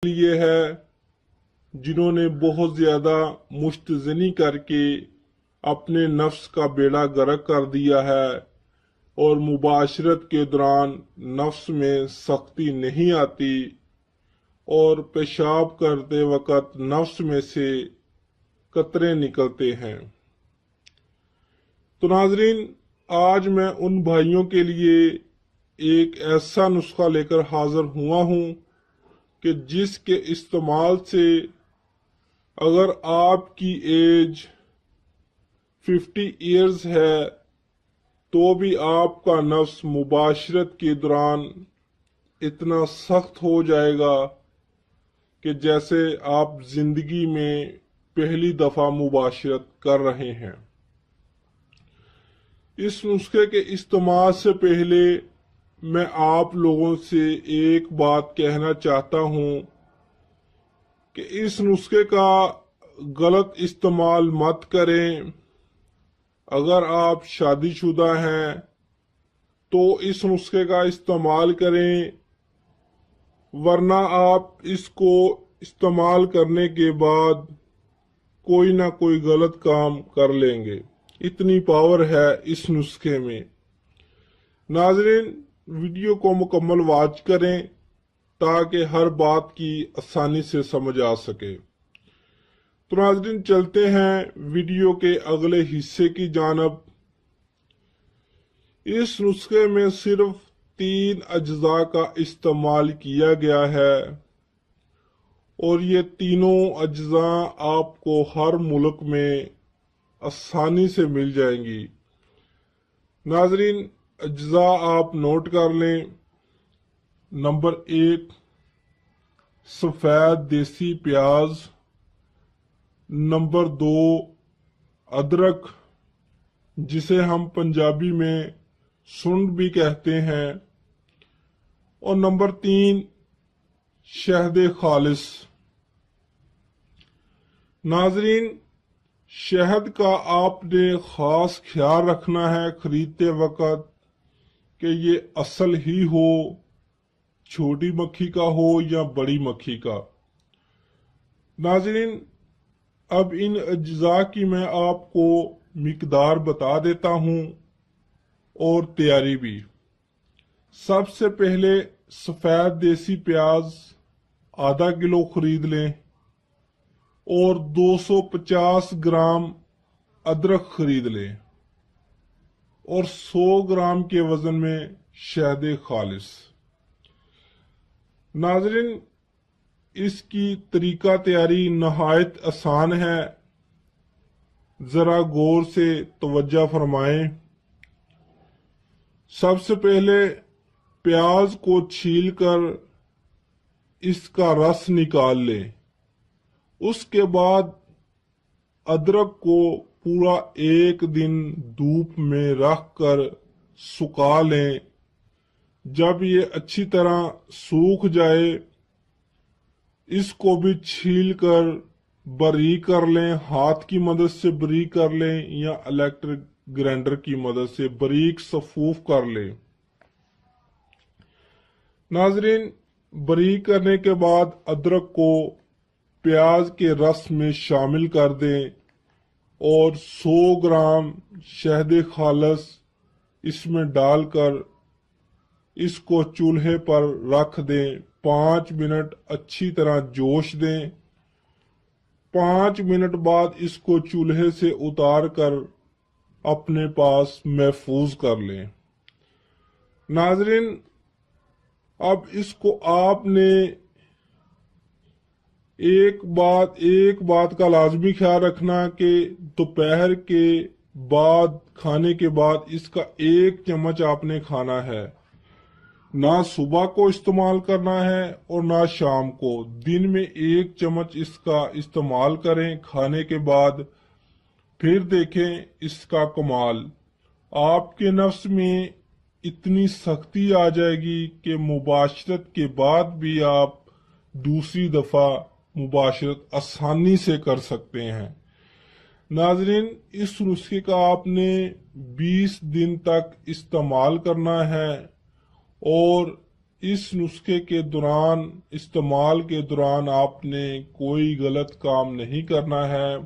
لیے ہے جنہوں نے بہت زیادہ مشتزنی کر کے اپنے نفس کا بیڑا غرق کر دیا ہے اور مباشرت کے دوران نفس میں سختی نہیں آتی اور پیشاب کرتے وقت نفس میں سے قطرے نکلتے ہیں۔ تو ناظرین، آج میں ان بھائیوں کے لیے ایک ایسا نسخہ لے کر حاضر ہوا ہوں کہ جس کے استعمال سے اگر آپ کی ایج 50 ایئرز ہے تو بھی آپ کا نفس مباشرت کے دوران اتنا سخت ہو جائے گا کہ جیسے آپ زندگی میں پہلی دفعہ مباشرت کر رہے ہیں۔ اس نسخے کے استعمال سے پہلے میں آپ لوگوں سے ایک بات کہنا چاہتا ہوں کہ اس نسخے کا غلط استعمال مت کریں۔ اگر آپ شادی شدہ ہیں تو اس نسخے کا استعمال کریں، ورنہ آپ اس کو استعمال کرنے کے بعد کوئی نہ کوئی غلط کام کر لیں گے۔ اتنی پاور ہے اس نسخے میں۔ ناظرین، ویڈیو کو مکمل واچ کریں تاکہ ہر بات کی آسانی سے سمجھ آ سکے۔ تو ناظرین، چلتے ہیں ویڈیو کے اگلے حصے کی جانب۔ اس نسخے میں صرف 3 اجزاء کا استعمال کیا گیا ہے اور یہ تینوں اجزاء آپ کو ہر ملک میں آسانی سے مل جائیں گی۔ ناظرین، اجزاء آپ نوٹ کر لیں۔ نمبر 1، سفید دیسی پیاز۔ نمبر 2، ادرک، جسے ہم پنجابی میں سنڈ بھی کہتے ہیں۔ اور نمبر 3، شہد خالص۔ ناظرین، شہد کا آپ نے خاص خیال رکھنا ہے خریدتے وقت کہ یہ اصل ہی ہو، چھوٹی مکھی کا ہو یا بڑی مکھی کا۔ ناظرین، اب ان اجزاء کی میں آپ کو مقدار بتا دیتا ہوں اور تیاری بھی۔ سب سے پہلے سفید دیسی پیاز آدھا کلو خرید لیں اور 250 گرام ادرک خرید لیں اور 100 گرام کے وزن میں شہد خالص۔ ناظرین، اس کی طریقہ تیاری نہایت آسان ہے، ذرا غور سے توجہ فرمائیں۔ سب سے پہلے پیاز کو چھیل کر اس کا رس نکال لیں۔ اس کے بعد ادرک کو پورا 1 دن دھوپ میں رکھ کر سکھا لیں۔ جب یہ اچھی طرح سوکھ جائے اس کو بھی چھیل کر باریک کر لیں، ہاتھ کی مدد سے باریک کر لیں یا الیکٹرک گرائنڈر کی مدد سے باریک صفوف کر لیں۔ ناظرین، باریک کرنے کے بعد ادرک کو پیاز کے رس میں شامل کر دیں اور 100 گرام شہد خالص اس میں ڈال کر اس کو چولہے پر رکھ دیں۔ 5 منٹ اچھی طرح جوش دیں۔ 5 منٹ بعد اس کو چولہے سے اتار کر اپنے پاس محفوظ کر لیں۔ ناظرین، اب اس کو آپ نے ایک بات کا لازمی خیال رکھنا کہ دوپہر کے بعد، کھانے کے بعد اس کا 1 چمچ آپ نے کھانا ہے۔ نہ صبح کو استعمال کرنا ہے اور نہ شام کو۔ دن میں 1 چمچ اس کا استعمال کریں کھانے کے بعد، پھر دیکھیں اس کا کمال۔ آپ کے نفس میں اتنی سختی آ جائے گی کہ مباشرت کے بعد بھی آپ دوسری دفعہ مباشرت آسانی سے کر سکتے ہیں۔ ناظرین، اس نسخے کا آپ نے 20 دن تک استعمال کرنا ہے اور اس نسخے کے دوران استعمال کے دوران آپ نے کوئی غلط کام نہیں کرنا ہے۔